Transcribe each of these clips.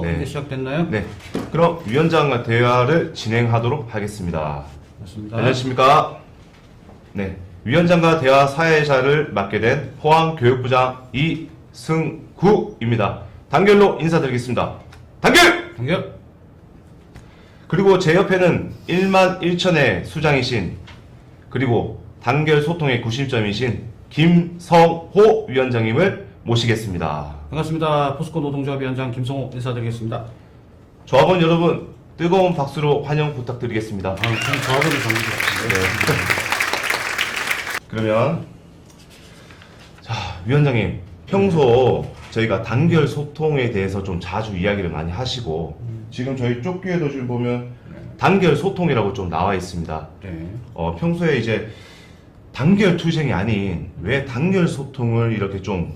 네. 이제 시작됐나요? 네. 그럼 위원장과 대화를 진행하도록 하겠습니다. 맞습니다. 안녕하십니까? 네. 위원장과 대화 사회자를 맡게 된 포항교육부장 이승구입니다. 단결로 인사드리겠습니다. 단결! 단결. 그리고 제 옆에는 1만 1천의 수장이신, 그리고 단결 소통의 구심점이신 김성호 위원장님을 모시겠습니다. 반갑습니다. 포스코 노동조합 위원장 김성호 인사드리겠습니다. 조합원 여러분, 뜨거운 박수로 환영 부탁드리겠습니다. 그럼 조합을 정리해주세요. 그러면 자, 위원장님, 평소 저희가 단결 소통에 대해서 좀 자주 이야기를 많이 하시고 지금 저희 쪽귀에도 지금 보면 단결 소통이라고 좀 나와 있습니다. 네. 평소에 이제 단결 투쟁이 아닌 왜 단결 소통을 이렇게 좀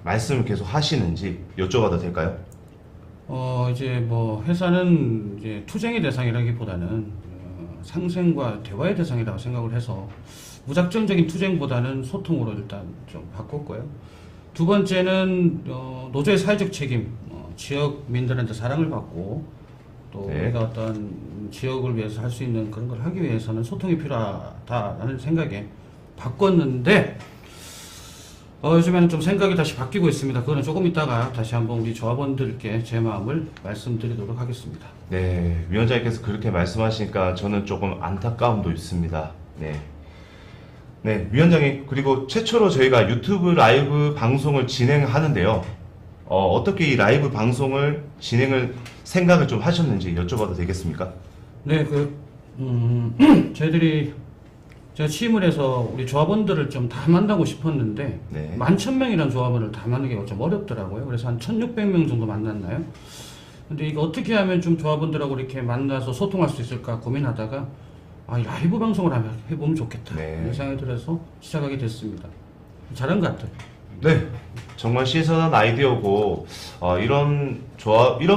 말씀을 계속 하시는지 여쭤봐도 될까요? 이제 뭐 회사는 이제 투쟁의 대상이라기보다는 상생과 대화의 대상이라고 생각을 해서 무작정적인 투쟁보다는 소통으로 일단 좀 바꿨고요. 두 번째는 노조의 사회적 책임, 지역민들한테 사랑을 받고 또 네. 우리가 어떤 지역을 위해서 할 수 있는 그런 걸 하기 위해서는 소통이 필요하다라는 생각에 바꿨는데 요즘에는 좀 생각이 다시 바뀌고 있습니다. 그거는 조금 이따가 다시 한번 우리 조합원들께 제 마음을 말씀드리도록 하겠습니다. 네, 위원장님께서 그렇게 말씀하시니까 저는 조금 안타까움도 있습니다. 네. 네, 위원장님, 그리고 최초로 저희가 유튜브 라이브 방송을 진행하는데요. 어떻게 이 라이브 방송을 진행을 생각을 좀 하셨는지 여쭤봐도 되겠습니까? 네, 저희들이 제가 취임을 해서 우리 조합원들을 좀 다 만나고 싶었는데 네. 11,000명이라는 조합원을 다 만나기가 좀 어렵더라고요. 그래서 한 1,600명 정도 만났나요? 근데 이거 어떻게 하면 좀 조합원들하고 이렇게 만나서 소통할 수 있을까 고민하다가 이 라이브 방송을 해보면 좋겠다. 네. 이런 생각이 들어서 시작하게 됐습니다. 잘한 것 같아요. 네, 정말 신선한 아이디어고 이런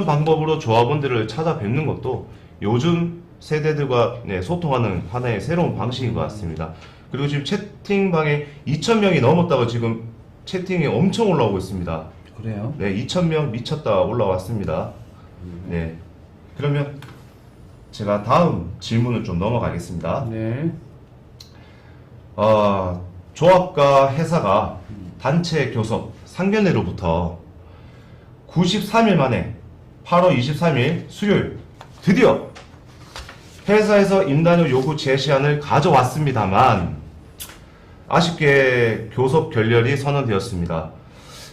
방법으로 조합원들을 찾아뵙는 것도 요즘 세대들과 소통하는 하나의 새로운 방식인 것 같습니다. 그리고 지금 채팅방에 2,000명이 넘었다고 지금 채팅이 엄청 올라오고 있습니다. 그래요? 네, 2,000명 미쳤다 올라왔습니다. 네, 그러면 제가 다음 질문을 좀 넘어가겠습니다. 네. 조합과 회사가 단체 교섭 상견례로부터 93일 만에 8월 23일 수요일 드디어 회사에서 임단료 요구 제시안을 가져왔습니다만 아쉽게 교섭 결렬이 선언되었습니다.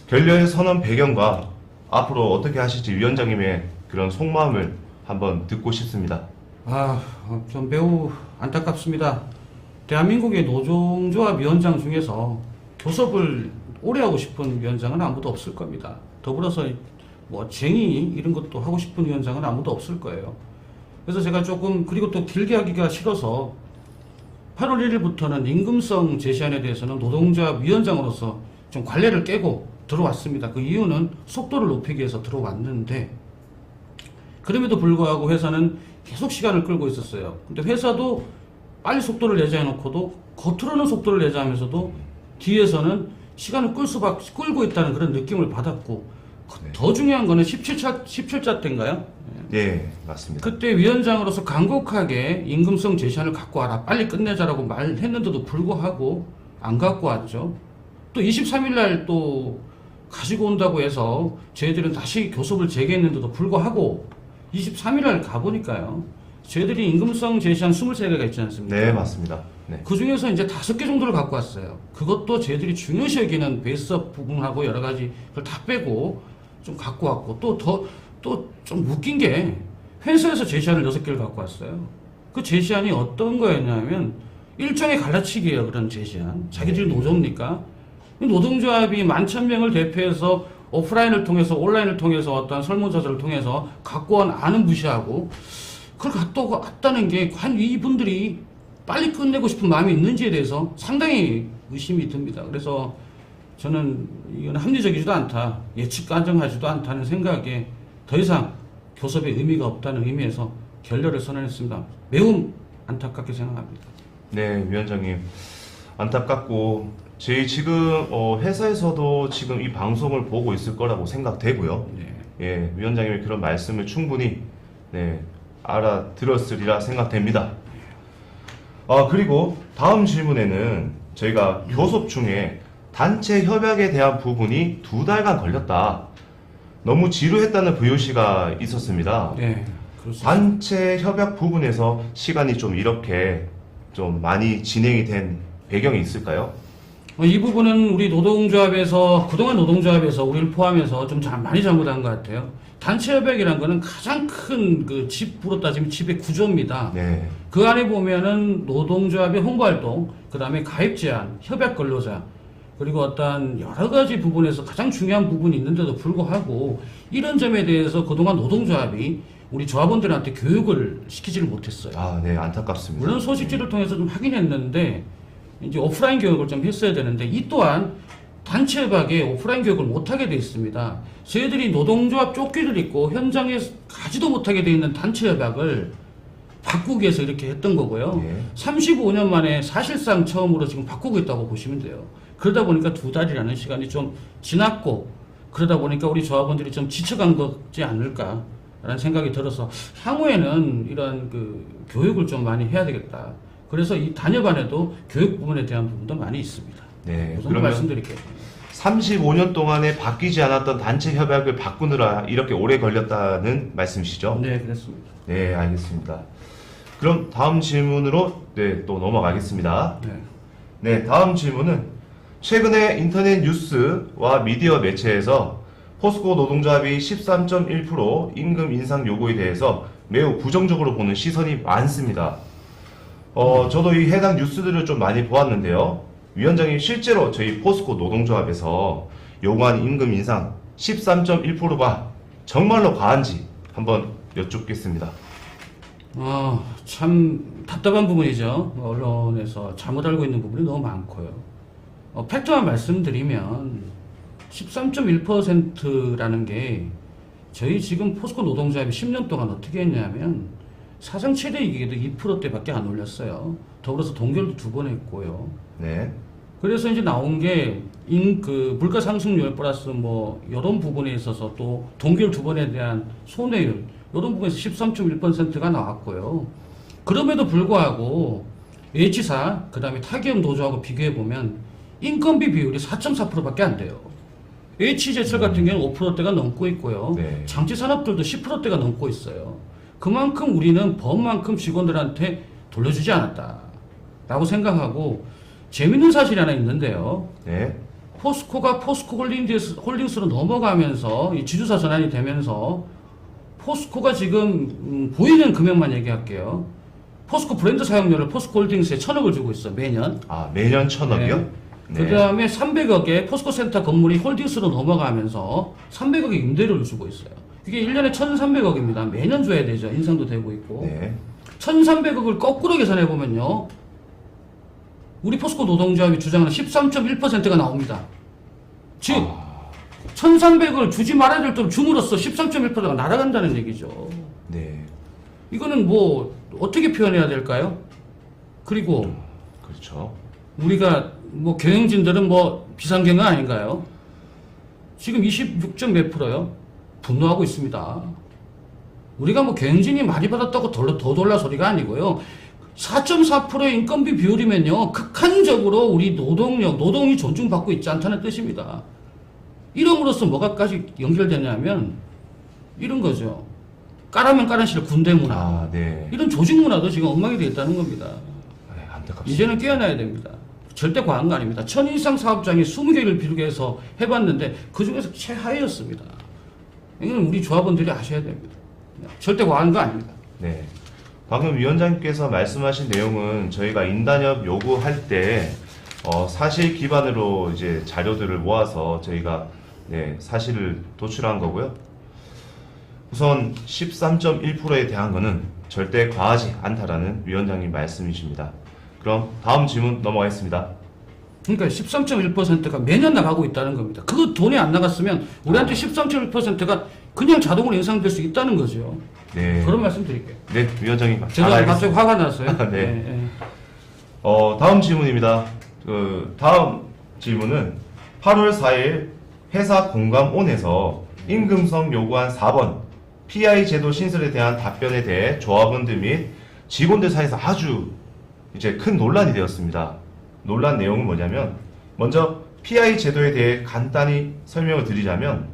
결렬 선언 배경과 앞으로 어떻게 하실지 위원장님의 그런 속마음을 한번 듣고 싶습니다. 좀 매우 안타깝습니다. 대한민국의 노동조합 위원장 중에서 교섭을 오래 하고 싶은 위원장은 아무도 없을 겁니다. 더불어서 뭐 쟁의 이런 것도 하고 싶은 위원장은 아무도 없을 거예요. 그래서 제가 그리고 또 길게 하기가 싫어서 8월 1일부터는 임금성 제시안에 대해서는 노동조합 위원장으로서 좀 관례를 깨고 들어왔습니다. 그 이유는 속도를 높이기 위해서 들어왔는데 그럼에도 불구하고 회사는 계속 시간을 끌고 있었어요. 근데 회사도 빨리 속도를 내자 해놓고도 겉으로는 속도를 내자 하면서도 뒤에서는 시간을 끌고 있다는 그런 느낌을 받았고 네. 더 중요한 거는 17차 때인가요? 네, 맞습니다. 그때 위원장으로서 간곡하게 임금성 제시안을 갖고 와라 빨리 끝내자라고 말했는데도 불구하고 안 갖고 왔죠. 또 23일 날 또 가지고 온다고 해서 저희들은 다시 교섭을 재개했는데도 불구하고 23일 날 가보니까요. 저희들이 임금성 제시안 23개가 있지 않습니까? 네, 맞습니다. 네. 그 중에서 이제 5개 정도를 갖고 왔어요. 그것도 저희들이 중요시 여기는 베이스업 부분하고 여러 가지 걸 다 빼고 좀 갖고 왔고 또 좀 웃긴 게 회사에서 제시안을 6개를 갖고 왔어요. 그 제시안이 어떤 거였냐면 일종의 갈라치기예요. 그런 제시안. 자기들이 노조입니까? 노동조합이 11,000명을 대표해서 오프라인을 통해서 온라인을 통해서 어떤 설문조사를 통해서 갖고 온 안은 무시하고 그걸 갖고 왔다는 게 과연 이분들이 빨리 끝내고 싶은 마음이 있는지에 대해서 상당히 의심이 듭니다. 그래서 저는 이건 합리적이지도 않다, 예측 가능하지도 않다는 생각에 더 이상 교섭의 의미가 없다는 의미에서 결렬을 선언했습니다. 매우 안타깝게 생각합니다. 네, 위원장님. 안타깝고, 저희 지금, 회사에서도 지금 이 방송을 보고 있을 거라고 생각되고요. 네. 예, 위원장님의 그런 말씀을 충분히 네, 알아들었으리라 생각됩니다. 그리고 다음 질문에는 저희가 교섭 중에 단체 협약에 대한 부분이 2달간 걸렸다. 너무 지루했다는 VOC가 있었습니다. 네, 그렇습니다. 단체 협약 부분에서 시간이 좀 이렇게 좀 많이 진행이 된 배경이 있을까요? 이 부분은 우리 노동조합에서 그동안 노동조합에서 우리를 포함해서 좀 많이 잘못한 것 같아요. 단체 협약이라는 거는 가장 큰 그 집으로 따지면 집의 구조입니다. 네. 그 안에 보면은 노동조합의 홍보활동, 그 다음에 가입 제한, 협약 근로자, 그리고 어떤 여러 가지 부분에서 가장 중요한 부분이 있는데도 불구하고 이런 점에 대해서 그동안 노동조합이 우리 조합원들한테 교육을 시키지를 못했어요. 네, 안타깝습니다. 물론 소식지를 통해서 좀 하긴 했는데 이제 오프라인 교육을 좀 했어야 되는데 이 또한 단체 협약에 오프라인 교육을 못하게 돼 있습니다. 저희들이 노동조합 조끼를 입고 현장에 가지도 못하게 돼 있는 단체 협약을 바꾸기 위해서 이렇게 했던 거고요. 예. 35년 만에 사실상 처음으로 지금 바꾸고 있다고 보시면 돼요. 그러다 보니까 2달이라는 시간이 좀 지났고 그러다 보니까 우리 조합원들이 좀 지쳐간 거지 않을까라는 생각이 들어서 향후에는 이런 그 교육을 좀 많이 해야 되겠다. 그래서 이 단협안에도 교육 부분에 대한 부분도 많이 있습니다. 네, 그 정도 그러면 말씀드릴게요. 35년 동안에 바뀌지 않았던 단체 협약을 바꾸느라 이렇게 오래 걸렸다는 말씀이시죠? 네, 그렇습니다. 네, 알겠습니다. 그럼 다음 질문으로 네, 또 넘어가겠습니다. 네. 네, 다음 질문은 최근에 인터넷 뉴스와 미디어 매체에서 포스코 노동조합이 13.1% 임금 인상 요구에 대해서 매우 부정적으로 보는 시선이 많습니다. 저도 이 해당 뉴스들을 좀 많이 보았는데요. 위원장님 실제로 저희 포스코 노동조합에서 요구한 임금 인상 13.1%가 정말로 과한지 한번 여쭙겠습니다. 참 답답한 부분이죠. 언론에서 잘못 알고 있는 부분이 너무 많고요. 팩트만 말씀드리면 13.1%라는 게 저희 지금 포스코 노동조합이 10년 동안 어떻게 했냐면 사상 최대 이익에도 2%대밖에 안 올렸어요. 더불어서 동결도 2번 했고요. 네. 그래서 이제 나온 게 물가 상승률 플러스 뭐 이런 부분에 있어서 또 동결 2번에 대한 손해율 이런 부분에서 13.1%가 나왔고요. 그럼에도 불구하고 H사 그다음에 타기업 노조하고 비교해 보면 인건비 비율이 4.4%밖에 안 돼요. H제철 같은 경우는 5%대가 넘고 있고요. 네. 장치 산업들도 10%대가 넘고 있어요. 그만큼 우리는 법만큼 직원들한테 돌려주지 않았다라고 생각하고 재밌는 사실이 하나 있는데요. 네. 포스코가 포스코 홀딩스로 넘어가면서 이 지주사 전환이 되면서 포스코가 지금 보이는 금액만 얘기할게요. 포스코 브랜드 사용료를 포스코 홀딩스에 1,000억을 주고 있어 매년. 매년 1,000억이요? 그 다음에 300억에 포스코 센터 건물이 홀딩스로 넘어가면서 300억의 임대료를 주고 있어요. 그게 1년에 1,300억입니다. 매년 줘야 되죠. 인상도 되고 있고. 네. 1,300억을 거꾸로 계산해보면요. 우리 포스코 노동조합이 주장하는 13.1%가 나옵니다. 즉, 1,300억을 주지 말아야 될 돈 줌으로써 13.1%가 날아간다는 얘기죠. 네. 이거는 뭐, 어떻게 표현해야 될까요? 그리고, 그렇죠. 우리가 뭐 경영진들은 뭐 비상경영 아닌가요? 지금 26점 몇 %요? 분노하고 있습니다. 우리가 뭐 경영진이 많이 받았다고 더 돌라 소리가 아니고요. 4.4%의 인건비 비율이면요. 극한적으로 우리 노동이 존중받고 있지 않다는 뜻입니다. 이름으로써 뭐가까지 연결되냐면 이런 거죠. 까라면 까란 실 군대 문화. 네. 이런 조직 문화도 지금 엉망이 되어 있다는 겁니다. 네, 안타깝습니다. 이제는 깨어나야 됩니다. 절대 과한 거 아닙니다. 1,000 이상 사업장이 20개를 비롯해서 해봤는데 그 중에서 최하위였습니다. 이건 우리 조합원들이 아셔야 됩니다. 절대 과한 거 아닙니다. 네. 방금 위원장님께서 말씀하신 내용은 저희가 인단협 요구할 때 사실 기반으로 이제 자료들을 모아서 저희가 사실을 도출한 거고요. 우선 13.1%에 대한 거는 절대 과하지 않다라는 위원장님 말씀이십니다. 그럼 다음 질문 넘어가겠습니다. 그러니까 13.1%가 매년 나가고 있다는 겁니다. 그 돈이 안 나갔으면 우리한테 13.1%가 그냥 자동으로 인상될 수 있다는 거죠. 네. 그런 말씀 드릴게요. 네, 위원장님. 제가 갑자기 화가 났어요. 네. 다음 질문입니다. 다음 질문은 8월 4일 회사 공감온에서 임금성 요구안 4번 PI 제도 신설에 대한 답변에 대해 조합원들 및 직원들 사이에서 아주 이제 큰 논란이 되었습니다. 논란 내용은 뭐냐면 먼저 PI 제도에 대해 간단히 설명을 드리자면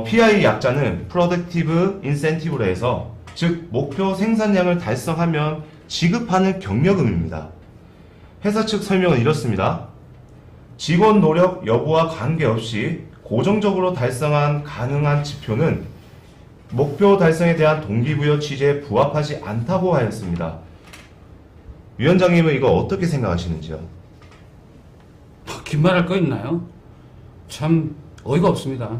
PI 약자는 Productive Incentive로 해서 즉 목표 생산량을 달성하면 지급하는 경력금입니다. 회사 측 설명은 이렇습니다. 직원 노력 여부와 관계없이 고정적으로 달성한 가능한 지표는 목표 달성에 대한 동기부여 취지에 부합하지 않다고 하였습니다. 위원장님은 이거 어떻게 생각하시는지요? 긴 말할 거 있나요? 참 어이가 없습니다.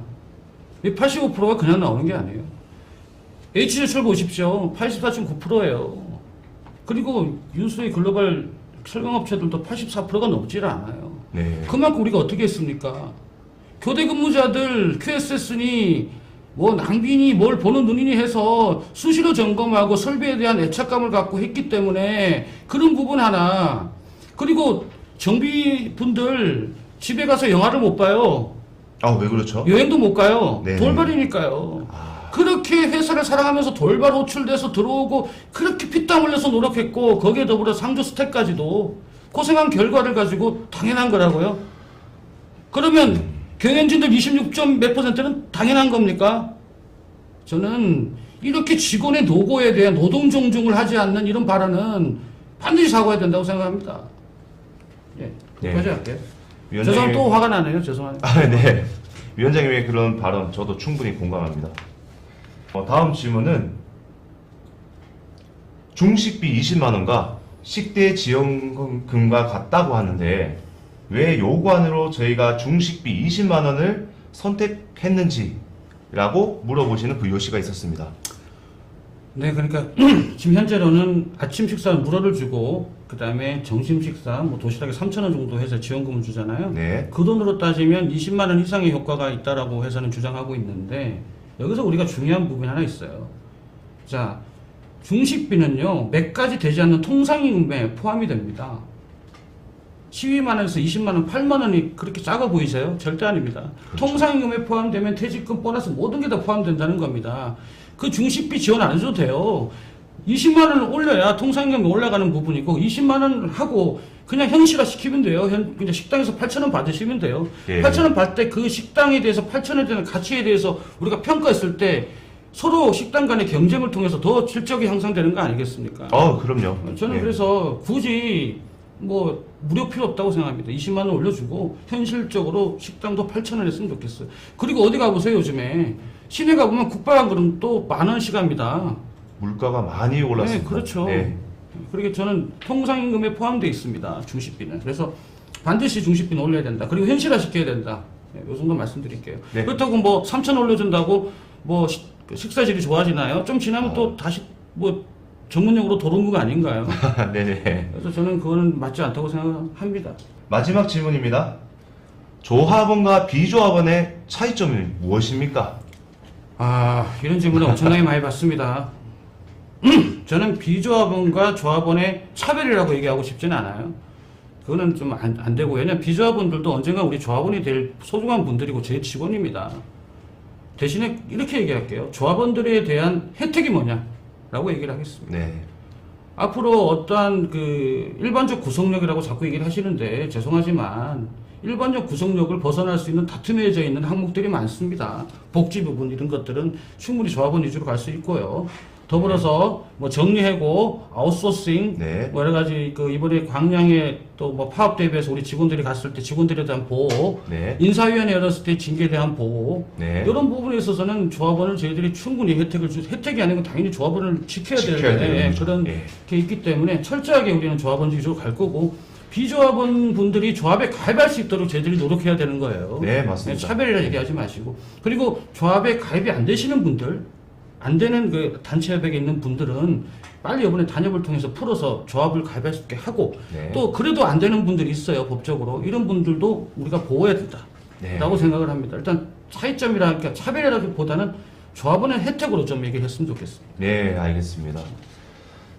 이 85%가 그냥 나오는 게 아니에요. H제철 보십시오. 84.9%예요. 그리고 유수의 글로벌 철강업체들도 84%가 넘질 않아요. 네. 그만큼 우리가 어떻게 했습니까? 교대 근무자들 QSS니 뭐 낭비니 뭘 보는 눈이니 해서 수시로 점검하고 설비에 대한 애착감을 갖고 했기 때문에 그런 부분 하나. 그리고 정비분들 집에 가서 영화를 못 봐요. 아, 왜 그렇죠? 여행도 못 가요. 네네. 돌발이니까요. 그렇게 회사를 사랑하면서 돌발 호출돼서 들어오고 그렇게 피땀 흘려서 노력했고 거기에 더불어 상조 스택까지도 고생한 결과를 가지고 당연한 거라고요. 그러면 경영진들 26점 몇 %는 당연한 겁니까? 저는 이렇게 직원의 노고에 대한 노동 존중을 하지 않는 이런 발언은 반드시 사과해야 된다고 생각합니다. 예, 네. 여기까지 할게요. 위원장님이- 죄송합니다. 또 화가 나네요. 죄송합니다. 아, 네. 위원장님의 그런 발언 저도 충분히 공감합니다. 다음 질문은 중식비 20만 원과 식대 지원금과 같다고 하는데 왜 요구안으로 저희가 중식비 20만 원을 선택했는지라고 물어보시는 VOC가 있었습니다. 네, 그러니까 지금 현재로는 아침 식사 물어를 주고 그 다음에 점심 식사 뭐 도시락에 3,000원 정도 해서 지원금을 주잖아요. 네. 그 돈으로 따지면 20만 원 이상의 효과가 있다라고 회사는 주장하고 있는데 여기서 우리가 중요한 부분이 하나 있어요. 자, 중식비는요 몇 가지 되지 않는 통상임금에 포함이 됩니다. 12만 원에서 20만 원, 8만 원이 그렇게 작아 보이세요? 절대 아닙니다. 그렇죠. 통상임금에 포함되면 퇴직금, 보너스 모든 게 다 포함된다는 겁니다. 그 중식비 지원 안 해도 돼요. 20만 원을 올려야 통상임금이 올라가는 부분이고 20만 원 하고 그냥 현실화 시키면 돼요. 그냥 식당에서 8,000원 받으시면 돼요. 예. 8,000원 받을 때 그 식당에 대해서 8,000원에 대한 가치에 대해서 우리가 평가했을 때 서로 식당 간의 경쟁을 통해서 더 실적이 향상되는 거 아니겠습니까? 그럼요. 저는 네. 그래서 굳이 뭐 무료 필요 없다고 생각합니다. 20만 원 올려주고 현실적으로 식당도 8,000원 했으면 좋겠어요. 그리고 어디 가보세요 요즘에 시내 가보면 국밥 한 그릇 또 10,000원씩 합니다. 물가가 많이 올랐습니다. 네, 그렇죠. 네. 그러니까 저는 통상임금에 포함되어 있습니다. 중식비는. 그래서 반드시 중식비는 올려야 된다. 그리고 현실화 시켜야 된다. 네, 요 정도 말씀드릴게요. 네. 그렇다고 뭐 3,000원 올려준다고 뭐 식사질이 좋아지나요? 좀 지나면 또 다시 뭐 전문용어로 도루묵 아닌가요? 네네. 그래서 저는 그거는 맞지 않다고 생각합니다. 마지막 질문입니다. 조합원과 비조합원의 차이점이 무엇입니까? 아, 이런 질문을 엄청나게 많이 받습니다. 저는 비조합원과 조합원의 차별이라고 얘기하고 싶지는 않아요. 그거는 좀 안 되고, 왜냐면 비조합원들도 언젠가 우리 조합원이 될 소중한 분들이고 제 직원입니다. 대신에 이렇게 얘기할게요. 조합원들에 대한 혜택이 뭐냐라고 얘기를 하겠습니다. 네. 앞으로 어떠한 그 일반적 구성력이라고 자꾸 얘기를 하시는데 죄송하지만 일반적 구성력을 벗어날 수 있는 다툼해져 있는 항목들이 많습니다. 복지 부분 이런 것들은 충분히 조합원 위주로 갈 수 있고요. 더불어서 뭐 정리해고 아웃소싱 네. 뭐 여러 가지 그 이번에 광양에 또 뭐 파업 대비해서 우리 직원들이 갔을 때 직원들에 대한 보호, 네. 인사위원회 열었을 때 징계에 대한 보호 네. 이런 부분에 있어서는 조합원을 저희들이 충분히 혜택이 아니고 당연히 조합원을 지켜야 지켜야 되는데 되는 거죠. 그런 예. 게 있기 때문에 철저하게 우리는 조합원 위주로 갈 거고 비조합원 분들이 조합에 가입할 수 있도록 저희들이 노력해야 되는 거예요. 네, 맞습니다. 차별이라 얘기하지 마시고 그리고 조합에 가입이 안 되시는 분들 안 되는 그 단체 협약에 있는 분들은 빨리 이번에 단협을 통해서 풀어서 조합을 가입할 수 있게 하고 네. 또 그래도 안 되는 분들이 있어요 법적으로 이런 분들도 우리가 보호해야 된다 네. 라고 생각을 합니다. 일단 차이점이라니까 차별이라기보다는 조합원의 혜택으로 좀 얘기를 했으면 좋겠습니다. 네, 알겠습니다.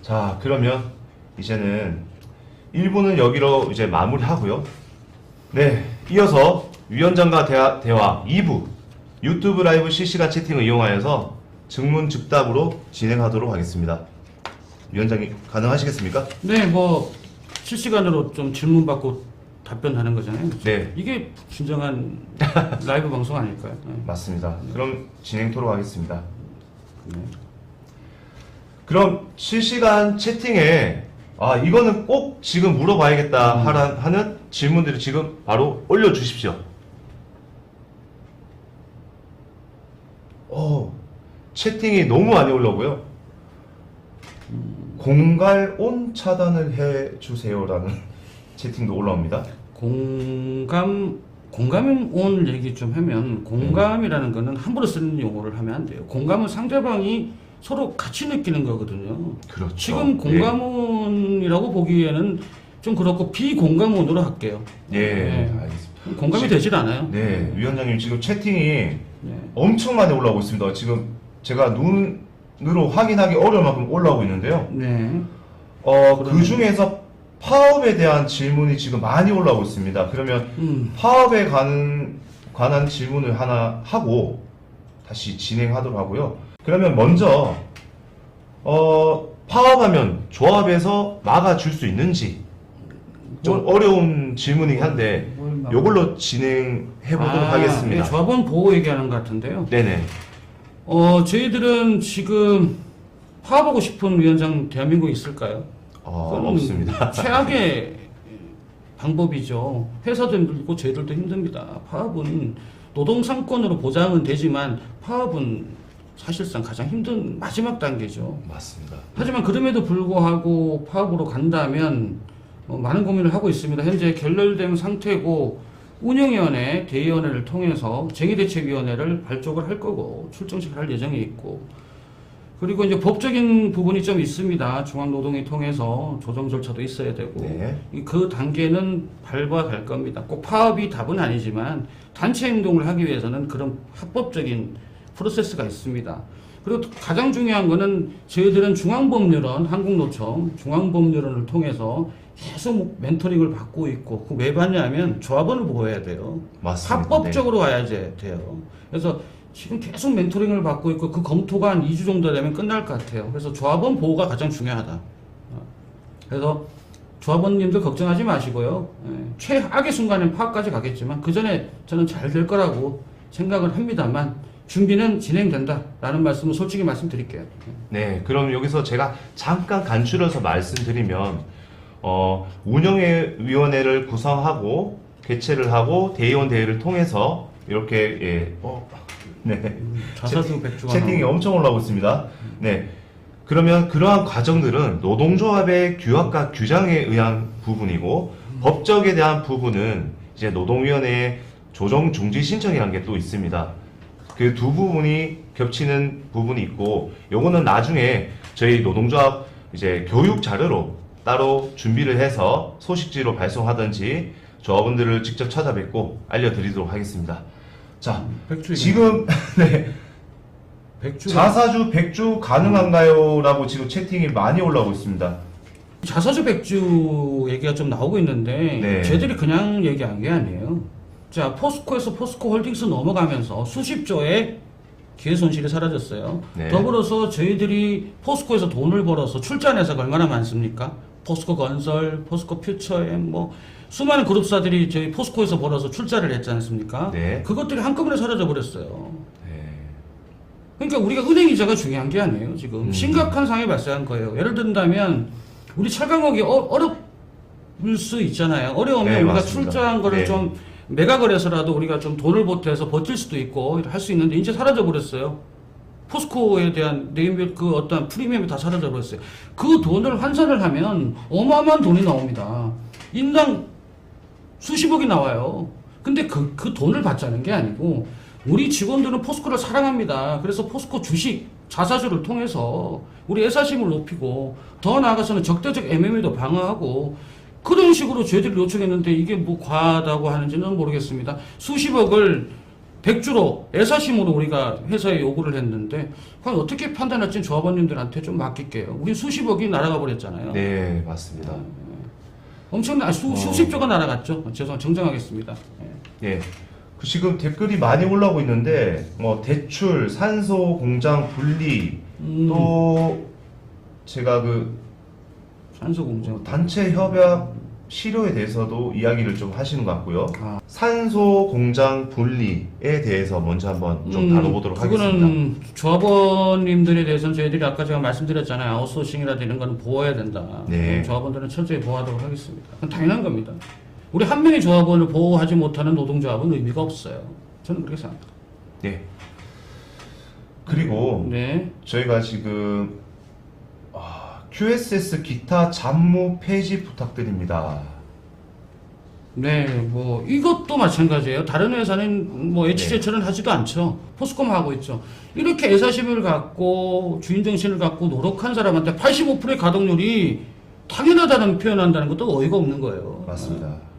자, 그러면 이제는 1부는 여기로 이제 마무리하고요. 네, 이어서 위원장과 대화 2부 유튜브 라이브 실시간 채팅을 이용하여서 즉문즉답으로 진행하도록 하겠습니다. 위원장님 가능하시겠습니까? 네, 뭐 실시간으로 좀 질문 받고 답변하는 거잖아요. 그렇죠? 네. 이게 진정한 라이브 방송 아닐까요? 네. 맞습니다. 그럼 진행토록 하겠습니다. 네. 그럼 실시간 채팅에 이거는 꼭 지금 물어봐야겠다 하는 질문들을 지금 바로 올려주십시오. 채팅이 너무 많이 올라오고요. 공갈 온 차단을 해주세요라는 채팅도 올라옵니다. 공감 온 얘기 좀 하면, 공감이라는 거는 함부로 쓰는 용어를 하면 안 돼요. 공감은 상대방이 서로 같이 느끼는 거거든요. 그렇죠. 지금 공감온이라고 보기에는 좀 그렇고 비공감온으로 할게요. 네, 알겠습니다. 공감이 되질 않아요. 네, 위원장님 지금 채팅이 네. 엄청 많이 올라오고 있습니다. 지금 제가 눈으로 확인하기 어려울 만큼 올라오고 있는데요. 네. 그 중에서 파업에 대한 질문이 지금 많이 올라오고 있습니다. 그러면 파업에 관한 질문을 하나 하고 다시 진행하도록 하고요. 그러면 먼저 파업하면 조합에서 막아줄 수 있는지 좀 어려운 질문이긴 한데 요걸로 진행해보도록 하겠습니다. 네, 조합원 보호 얘기하는 것 같은데요. 네네. 저희들은 지금 파업하고 싶은 위원장 대한민국에 있을까요? 그건 없습니다. 최악의 방법이죠. 회사도 힘들고 저희들도 힘듭니다. 파업은 노동상권으로 보장은 되지만 파업은 사실상 가장 힘든 마지막 단계죠. 맞습니다. 하지만 그럼에도 불구하고 파업으로 간다면 많은 고민을 하고 있습니다. 현재 결렬된 상태고 운영위원회, 대의원회를 통해서 쟁의대책위원회를 발족을 할 거고 출정식을 할 예정에 있고, 그리고 이제 법적인 부분이 좀 있습니다. 중앙노동위 통해서 조정 절차도 있어야 되고 네. 그 단계는 밟아갈 겁니다. 꼭 파업이 답은 아니지만 단체 행동을 하기 위해서는 그런 합법적인 프로세스가 있습니다. 그리고 가장 중요한 거는 저희들은 중앙법률원, 한국노총 중앙법률원을 통해서 계속 멘토링을 받고 있고, 그 왜 받냐면 조합원을 보호해야 돼요. 맞습니다. 합법적으로 와야지 돼요. 그래서 지금 계속 멘토링을 받고 있고 그 검토가 한 2주 정도 되면 끝날 것 같아요. 그래서 조합원 보호가 가장 중요하다. 그래서 조합원님들 걱정하지 마시고요. 최악의 순간엔 파업까지 가겠지만 그 전에 저는 잘 될 거라고 생각을 합니다만 준비는 진행된다라는 말씀을 솔직히 말씀드릴게요. 네, 그럼 여기서 제가 잠깐 간추려서 말씀드리면 운영위원회를 구성하고 개최를 하고 대의원 대회를 통해서 이렇게 네. 자사주 백주가 채팅이 엄청 올라오고 있습니다. 네. 그러면 그러한 과정들은 노동조합의 규약과 규정에 의한 부분이고 법적에 대한 부분은 이제 노동위원회의 조정 중지 신청이라는 게 또 있습니다. 그 두 부분이 겹치는 부분이 있고, 요거는 나중에 저희 노동조합 이제 교육 자료로 따로 준비를 해서 소식지로 발송하든지 조합원들을 직접 찾아뵙고 알려드리도록 하겠습니다. 자, 지금 네. 자사주 백주 가능한가요? 라고 지금 채팅이 많이 올라오고 있습니다. 자사주 백주 얘기가 좀 나오고 있는데 네. 쟤들이 그냥 얘기한 게 아니에요. 자, 포스코에서 포스코 홀딩스 넘어가면서 수십조의 기회 손실이 사라졌어요. 네. 더불어서 저희들이 포스코에서 돈을 벌어서 출자 내사가 얼마나 많습니까? 포스코 건설, 포스코 퓨처엠, 뭐 수많은 그룹사들이 저희 포스코에서 벌어서 출자를 했지 않습니까? 네. 그것들이 한꺼번에 사라져 버렸어요. 네. 그러니까 우리가 은행 이자가 중요한 게 아니에요. 지금 심각한 상황이 발생한 거예요. 예를 든다면 우리 철강업이 어려울 수 있잖아요. 어려우면 네, 우리가 맞습니다. 출자한 거를 네. 좀 매각을 해서라도 우리가 좀 돈을 보태서 버틸 수도 있고 할 수 있는데 이제 사라져 버렸어요. 포스코에 대한 네임밸 그 어떤 프리미엄이 다 사라져 버렸어요. 그 돈을 환산을 하면 어마어마한 돈이 나옵니다. 인당 수십억이 나와요. 근데 그 돈을 받자는 게 아니고 우리 직원들은 포스코를 사랑합니다. 그래서 포스코 주식 자사주를 통해서 우리 애사심을 높이고 더 나아가서는 적대적 MMA도 방어하고 그런 식으로 저희들이 요청했는데 이게 뭐 과하다고 하는지는 모르겠습니다. 수십억을 백주로 애사심으로 우리가 회사에 요구를 했는데 그건 어떻게 판단할지는 조합원님들한테 좀 맡길게요. 우리 수십억이 날아가 버렸잖아요. 네, 맞습니다. 엄청난 수십조가 날아갔죠. 죄송합니다. 정정하겠습니다. 예. 지금 댓글이 많이 올라오고 있는데 뭐 대출, 산소 공장 분리, 또 제가 그 산소 공장. 단체 협약 실효에 대해서도 이야기를 좀 하시는 것 같고요. 아. 산소 공장 분리에 대해서 먼저 한번 좀 다뤄보도록 하겠습니다. 그거는 조합원님들에 대해서는 저희들이 아까 제가 말씀드렸잖아요. 아웃소싱이라든지 이런 거는 보호해야 된다. 네. 조합원들은 철저히 보호하도록 하겠습니다. 그건 당연한 겁니다. 우리 한 명의 조합원을 보호하지 못하는 노동조합은 의미가 없어요. 저는 그렇게 생각합니다. 네. 그리고 네. 저희가 지금 QSS 기타 잡무 폐지 부탁드립니다. 네, 뭐 이것도 마찬가지예요. 다른 회사는 뭐 HJ처럼 하지도 않죠. 포스코만 하고 있죠. 이렇게 애사심을 갖고 주인 정신을 갖고 노력한 사람한테 85%의 가동률이 당연하다는 표현한다는 것도 어이가 없는 거예요. 맞습니다.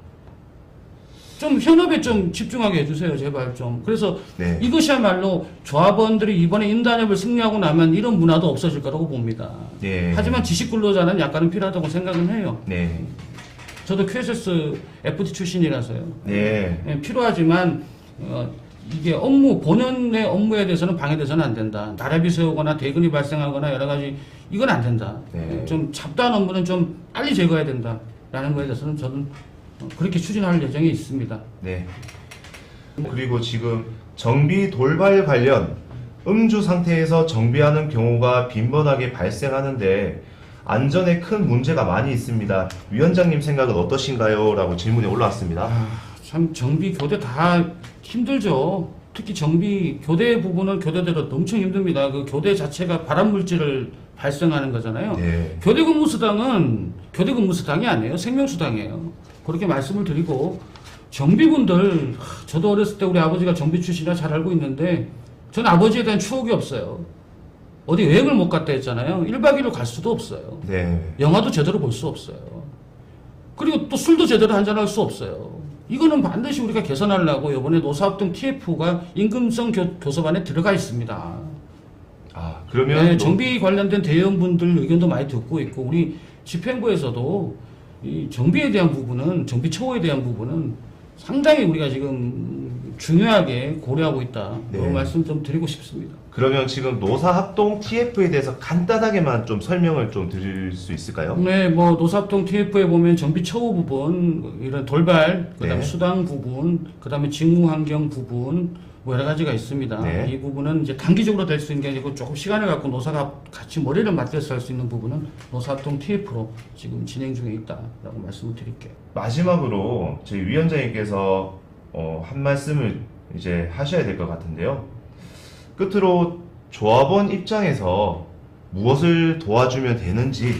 좀 현업에 좀 집중하게 해주세요, 제발 좀. 그래서 네. 이것이야말로 조합원들이 이번에 인단협을 승리하고 나면 이런 문화도 없어질 거라고 봅니다. 네. 하지만 지식 근로자는 약간은 필요하다고 생각은 해요. 네. 저도 QSS FD 출신이라서요. 네. 예, 필요하지만 이게 업무 본연의 업무에 대해서는 방해돼서는 안 된다. 나라비 세우거나 대근이 발생하거나 여러 가지 이건 안 된다. 네. 좀 잡다한 업무는 좀 빨리 제거해야 된다라는 거에 대해서는 저는 그렇게 추진할 예정이 있습니다. 네. 그리고 지금 정비 돌발 관련 음주 상태에서 정비하는 경우가 빈번하게 발생하는데 안전에 큰 문제가 많이 있습니다. 위원장님 생각은 어떠신가요? 라고 질문이 올라왔습니다. 참 정비 교대 다 힘들죠. 특히 정비 교대 부분은 교대대로 엄청 힘듭니다. 그 교대 자체가 발암 물질을 발생하는 거잖아요. 네. 교대 근무 수당은 교대 근무 수당이 아니에요. 생명수당이에요. 그렇게 말씀을 드리고 정비분들 저도 어렸을 때 우리 아버지가 정비 출신이라 잘 알고 있는데 저는 아버지에 대한 추억이 없어요. 어디 여행을 못 갔다 했잖아요. 1박 2일로 갈 수도 없어요. 네. 영화도 제대로 볼 수 없어요. 그리고 또 술도 제대로 한잔할 수 없어요. 이거는 반드시 우리가 개선하려고 이번에 노사합동 TF가 임금성 교섭안에 들어가 있습니다. 그러면 네, 정비 관련된 대의원분들 의견도 많이 듣고 있고 우리 집행부에서도 이 정비에 대한 부분은 정비 처우에 대한 부분은 상당히 우리가 지금 중요하게 고려하고 있다. 네. 그런 말씀 좀 드리고 싶습니다. 그러면 지금 노사합동 TF에 대해서 간단하게만 좀 설명을 좀 드릴 수 있을까요? 네, 뭐 노사합동 TF에 보면 정비 처우 부분, 이런 돌발, 그다음 네. 수당 부분, 그다음에 직무 환경 부분, 뭐 여러 가지가 있습니다. 네. 이 부분은 이제 단기적으로 될 수 있는 게 아니고 조금 시간을 갖고 노사가 같이 머리를 맞대서 할 수 있는 부분은 노사합동 TF로 지금 진행 중에 있다라고 말씀을 드릴게요. 마지막으로 저희 위원장님께서 한 말씀을 이제 하셔야 될 것 같은데요. 끝으로 조합원 입장에서 무엇을 도와주면 되는지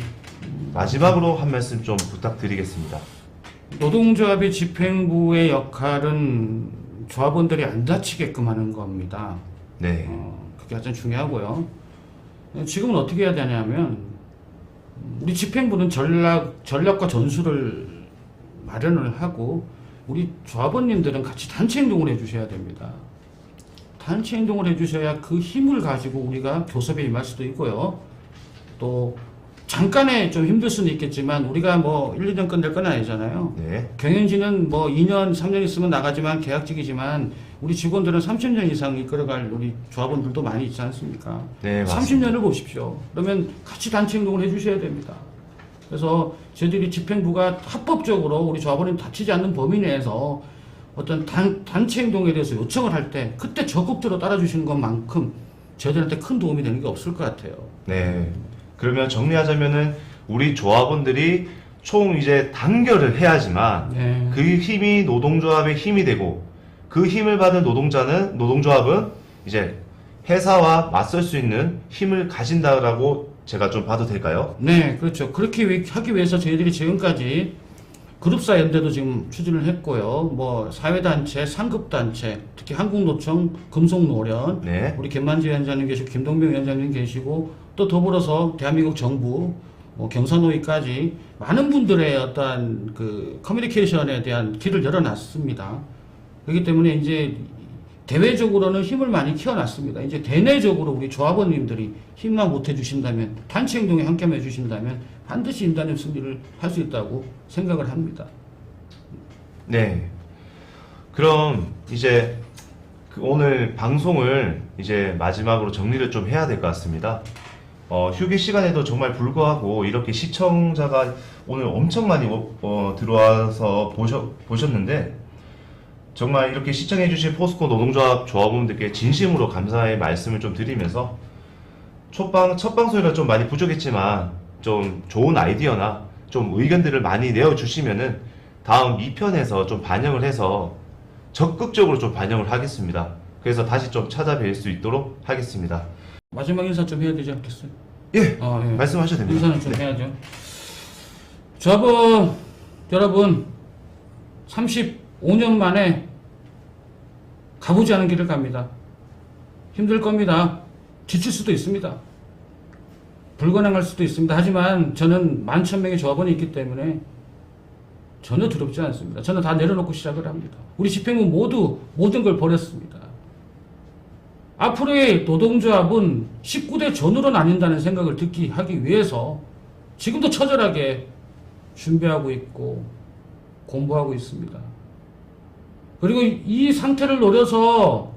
마지막으로 한 말씀 좀 부탁드리겠습니다. 노동조합의 집행부의 역할은 조합원들이 안 다치게끔 하는 겁니다. 네. 그게 가장 중요하고요. 지금은 어떻게 해야 되냐면 우리 집행부는 전략과 전술을 마련을 하고 우리 조합원님들은 같이 단체 행동을 해주셔야 됩니다. 단체 행동을 해주셔야 그 힘을 가지고 우리가 교섭에 임할 수도 있고요. 또 잠깐에 좀 힘들 수는 있겠지만 우리가 뭐 1, 2년 끝낼 건 아니잖아요. 네. 경영진은 뭐 2년, 3년 있으면 나가지만 계약직이지만 우리 직원들은 30년 이상 이끌어갈 우리 조합원들도 많이 있지 않습니까? 네, 맞습니다. 30년을 보십시오. 그러면 같이 단체 행동을 해주셔야 됩니다. 그래서 저희들이 집행부가 합법적으로 우리 조합원이 다치지 않는 범위 내에서 어떤 단체 행동에 대해서 요청을 할 때 그때 적극적으로 따라주시는 것만큼 저희들한테 큰 도움이 되는 게 없을 것 같아요. 네. 그러면 정리하자면은 우리 조합원들이 총 이제 단결을 해야지만 네. 그 힘이 노동조합의 힘이 되고 그 힘을 받은 노동조합은 이제 회사와 맞설 수 있는 힘을 가진다라고 제가 좀 봐도 될까요? 네, 그렇죠. 그렇게 하기 위해서 저희들이 지금까지 그룹사 연대도 지금 추진을 했고요. 뭐 사회단체, 상급단체, 특히 한국노총, 금속노련, 네. 우리 김만지 위원장님 계시고 김동병 위원장님 계시고 또 더불어서 대한민국 정부, 뭐 경사노위까지 많은 분들의 어떤 그 커뮤니케이션에 대한 길을 열어놨습니다. 그렇기 때문에 이제 대외적으로는 힘을 많이 키워놨습니다. 이제 대내적으로 우리 조합원님들이 힘만 못해주신다면, 단체 행동에 함께만 해주신다면 반드시 인단협 승리를 할 수 있다고 생각을 합니다. 네. 그럼 이제 오늘 방송을 이제 마지막으로 정리를 좀 해야 될 것 같습니다. 휴게 시간에도 정말 불구하고 이렇게 시청자가 오늘 엄청 많이 들어와서 보셨는데 정말 이렇게 시청해주신 포스코 노동조합 조합원분들께 진심으로 감사의 말씀을 좀 드리면서 첫 방송이라 좀 많이 부족했지만 좀 좋은 아이디어나 좀 의견들을 많이 내어주시면은 다음 2편에서 좀 반영을 해서 적극적으로 좀 반영을 하겠습니다. 그래서 다시 좀 찾아뵐 수 있도록 하겠습니다. 마지막 인사 좀 해야 되지 않겠어요? 예, 예. 말씀하셔도 됩니다. 인사는 좀 네. 해야죠. 조합원 여러분 35년 만에 가보지 않은 길을 갑니다. 힘들 겁니다. 지칠 수도 있습니다. 불가능할 수도 있습니다. 하지만 저는 11,000명의 조합원이 있기 때문에 전혀 두렵지 않습니다. 저는 다 내려놓고 시작을 합니다. 우리 집행부 모두 모든 걸 버렸습니다. 앞으로의 노동조합은 19대 전으로 나뉜다는 생각을 하기 위해서 지금도 처절하게 준비하고 있고 공부하고 있습니다. 그리고 이 상태를 노려서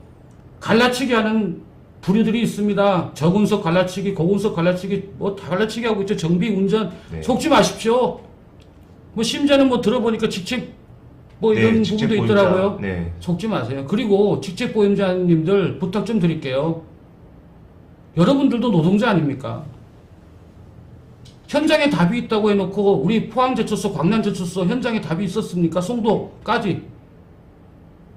갈라치기 하는 부류들이 있습니다. 저군석 갈라치기, 고군석 갈라치기, 뭐 다 갈라치기 하고 있죠. 정비, 운전. 네. 속지 마십시오. 뭐 심지어는 뭐 들어보니까 직책 뭐 네, 이런 직책 부분도 보임자. 있더라고요. 네. 속지 마세요. 그리고 직책 보임자님들 부탁 좀 드릴게요. 여러분들도 노동자 아닙니까? 현장에 답이 있다고 해놓고 우리 포항제철소, 광양제철소 현장에 답이 있었습니까? 송도까지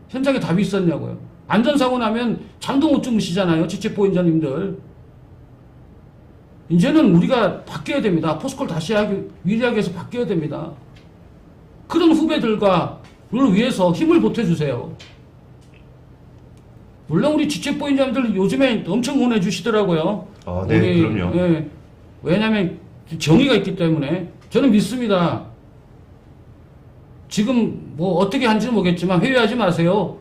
현장에 답이 있었냐고요. 안전사고 나면 잠도 못 주무시잖아요. 직책 보임자님들. 이제는 우리가 바뀌어야 됩니다. 포스코를 다시 위리하게 해서 바뀌어야 됩니다. 그런 후배들과 를 위해서 힘을 보태주세요. 물론 우리 직책 보임자님들 요즘에 엄청 응원해 주시더라고요. 네, 그럼요. 예, 왜냐하면 정의가 있기 때문에 저는 믿습니다. 지금 뭐 어떻게 한지는 모르겠지만 회의하지 마세요.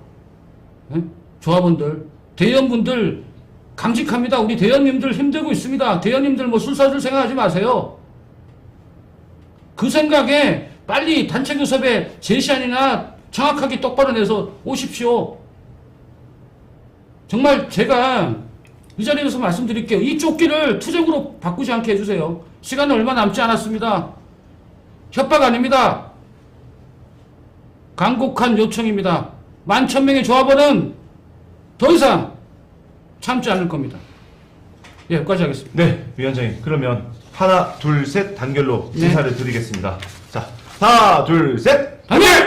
예? 조합원들, 대의원분들 강직합니다. 우리 대의원님들 힘들고 있습니다. 대의원님들 뭐 술 사줄 생각하지 마세요. 그 생각에 빨리 단체 교섭에 제시안이나 정확하게 똑바로 내서 오십시오. 정말 제가 이 자리에서 말씀드릴게요. 이 쫓기를 투쟁으로 바꾸지 않게 해주세요. 시간은 얼마 남지 않았습니다. 협박 아닙니다. 간곡한 요청입니다. 11,000명의 조합원은 더 이상 참지 않을 겁니다. 예, 여기까지 하겠습니다. 네, 위원장님. 그러면 하나, 둘, 셋 단결로 네. 인사를 드리겠습니다. 자, 하나, 둘, 셋! 단결!